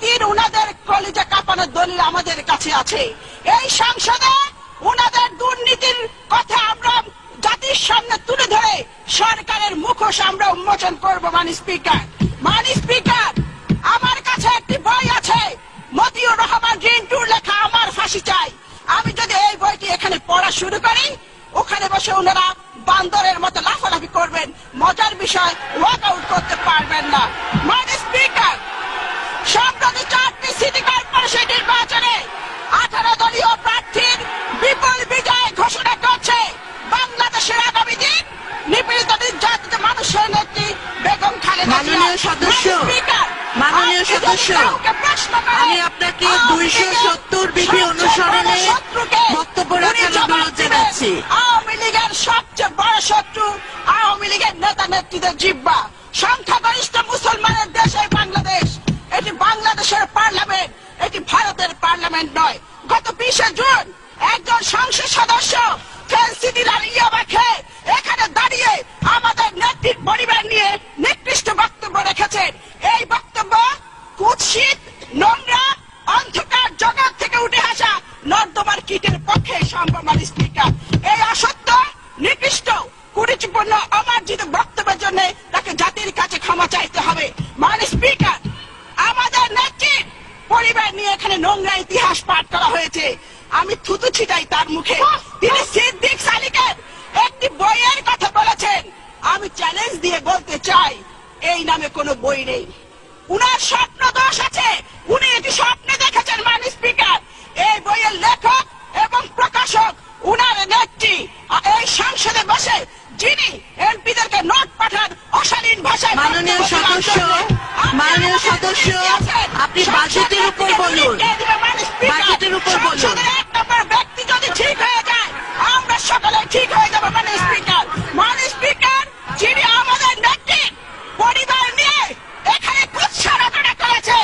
দিন উনাদের কলিজা কাঁপানোর দলিল আমাদের কাছে আছে। এই সংসদে উনাদের দুর্নীতির কথা আমরা জাতির সামনে তুলে ধরে সরকারের মুখোশ আমরা উন্মোচন করব। মাননীয় স্পিকার, আমার কাছে একটি বই আছে, মতিউর রহমান রিন্টুর লেখা আমার ফাঁসি চাই। আমি যদি এই বইটি এখানে পড়া শুরু করি, ওখানে বসে ওনারা বান্দরের মতো লাফালাফি করবেন। মজার বিষয়, ওয়াক আউট করতে পারবেন না। মাননীয় স্পিকার, সম্প্রতি 4টি সিটি কর্পোরেশন নির্বাচনে 18 দলীয় প্রার্থীর বিপুল বিজয় ঘোষণা করছে বাংলাদেশের আগামী দিন নিপীড়িত নির্যাতিত মানুষের নেত্রী বেগম খালেদা জিয়া। মাননীয় সদস্য, আমি আপনাকে 270 বিধি অনুসরণে বক্তব্য রাখার অনুরোধ জানাচ্ছি। আওয়ামী লীগের সবচেয়ে বড় শত্রু আওয়ামী লীগের নেতা নেত্রীদের জিহ্বা। সংখ্যাগরিষ্ঠ মুসলমানের দেশ এই বাংলাদেশ। এটি বাংলাদেশের পার্লামেন্ট, এটি ভারতের পার্লামেন্ট নয়। গত 20 জুন একজন সংসদ সদস্য এখানে দাঁড়িয়ে আমাদের নেত্রীর পরিবার নিয়ে নিকৃষ্ট বক্তব্য রেখেছেন। এই বক্তব্য কুৎসিত, নোংরা, অন্ধকার জগৎ থেকে উঠে আসা নর্দমার কীটের পক্ষে সম্ভব। মাননীয় স্পিকার, এই অসত্য, নিকৃষ্ট, কুরুচিপূর্ণ, অমার্জিত বক্তব্যের জন্য তাকে জাতির কাছে ক্ষমা চাইতে হবে। মাননীয় স্পিকার, আমাদের নেত্রীর পরিবার নিয়ে এখানে নোংরা ইতিহাস পাঠ করা হয়েছে। আমি থুতু ছিটাই তার মুখে। তিনি সিদ্দিক সালিকের একটি বইয়ের কথা বলেছেন। আমি চ্যালেঞ্জ দিয়ে বলতে চাই, এই নামে কোনো বই নেই। উনার স্বপ্ন দোষ আছে, উনি এটি স্বপ্নে দেখেছেন। মাননীয় স্পিকার, এই বইয়ের লেখক এবং প্রকাশক উনার নেত্রী এই সংসদে বসে যিনি এমপিদেরকে নোট পাঠান অশালীন ভাষায়। মাননীয় সদস্য, আপনি বাজেটের উপর বলুন। বাজেটের উপর বলুন। এক নম্বর ব্যক্তি যদি ঠিক হয়ে যায়, আমরা সকলে ঠিক হয়ে যাবো। মাননীয় স্পিকার, যিনি আমাদের নেত্রী পরিবার নিয়ে এখানে কুৎসা রচনা করেছে,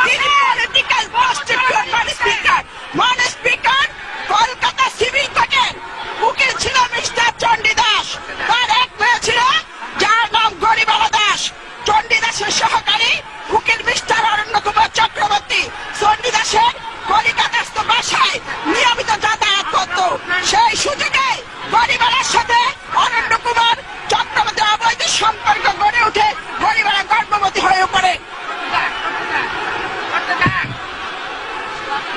তিনি পলিটিক্যাল প্রস্টিটিউট। মাননীয় স্পিকার, কলকাতা সিভিল কোর্টের উকিল ছিল মিস্টার চণ্ডীদাস। তার এক মেয়ে ছিল যার নাম গরিবালা দাস। চণ্ডীদাসের সহকারী উকিল মিস্টার অরণ্য কুমার চক্রবর্তী চণ্ডীদাসের কলিকাতাস্থ বাসায় নিয়মিত যাতায়াত করত। সেই সুযোগে গরিবালার সাথে অরণ্য কুমার চক্রবর্তী অবৈধ সম্পর্ক গড়ে উঠে গরিবালা গর্ভবতী হয়ে পড়ে।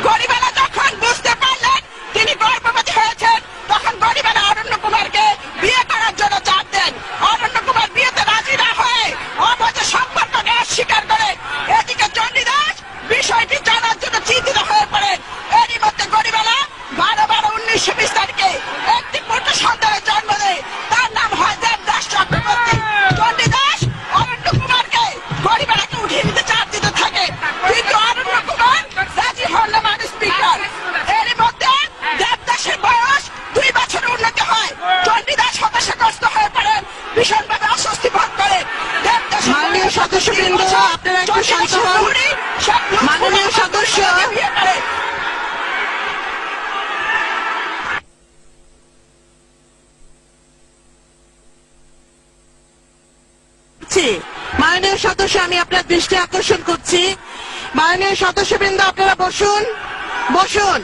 গরিবালা যখন বুঝতে পারলেন তিনি গর্ভবতী হয়েছেন, তখন গরিবালা অরণ্য কুমারকে বিয়ে করার জন্য চাপ দেন। অরণ্য কুমার বিয়েতে রাজি না হয়ে অবৈধ সম্পর্ককে অস্বীকার করে। এদিকে চণ্ডীদাস বিষয়টি জানার জন্য চিন্তিত হয়ে পড়ে। এরই মধ্যে গরিবালা 12/12/1920 তারিখে একটি পুত্র সন্তানের জন্ম দেয়। তার নাম হয় দেবদাস চক্রবর্তী। চণ্ডীদাস অরণ্য কুমারকে গরিবালাকে উঠিয়ে নিতে চাপ দিতে থাকে, কিন্তু অরণ্য কুমার রাজি হন না। মাননীয় স্পিকার, এরই মধ্যে দেবদাসের বয়স 2 বছর উন্নতি হয়। চণ্ডীদাস হতাশাগ্রস্ত হয়ে পড়েন, ভীষণভাবে অস্বস্তি বোধ করেন। মাননীয় সদস্যবৃন্দ, আপনারা একটু শান্ত হন। মাননীয় সদস্য, মাননীয় সদস্য, আমি আপনার দৃষ্টি আকর্ষণ করছি। মাননীয় সদস্যবৃন্দ, আপনারা বসুন। বসুন,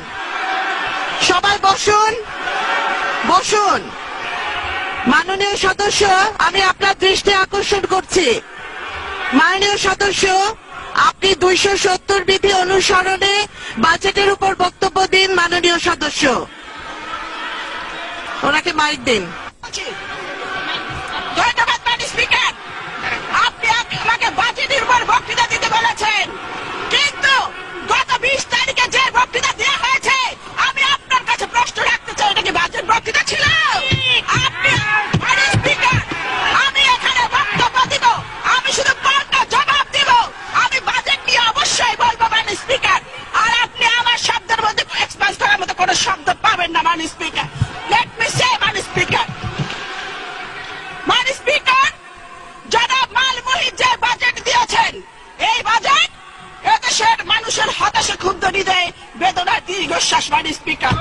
সবাই বসুন। বসুন। মাননীয় সদস্য, আমি আপনার দৃষ্টি আকর্ষণ করছি। মাননীয় সদস্য, আপনি 270 বিধি অনুসরণে বাজেটের উপর বক্তব্য দিন। মাননীয় সদস্য, ওনাকে মাইক দিন। ধন্যবাদ। মাননীয় স্পিকার, আপনি আমাকে বাজেটের উপর বক্তৃতা দিতে বলেছেন, কিন্তু গত 20 তারিখে যে বক্তৃতা দেওয়া হয়েছে, আমি আপনার কাছে প্রশ্ন রাখতে চাই, এটা কি বাজেট বক্তৃতা ছিল? মাননীয় স্পিকার, আমি এখানে বক্তব্য দিব, আমি শুধু পাল্টা জবাব দিব। আমি বাজেট নিয়ে অবশ্যই বলবো। মাননীয় স্পিকার, আর আপনি আমার শব্দের মধ্যে এক্সপ্রেস করার মতো কোনো শব্দ পাবেন না। মাননীয় স্পিকার, লেট মি সে, মাননীয় স্পিকার, জনাব মাল মুহিত যে বাজেট দিয়েছেন, এই বাজেট এদেশের মানুষের হতাশা ক্ষুব্ধ হৃদয়ে বেদনার দীর্ঘশ্বাস। মাননীয় স্পিকার,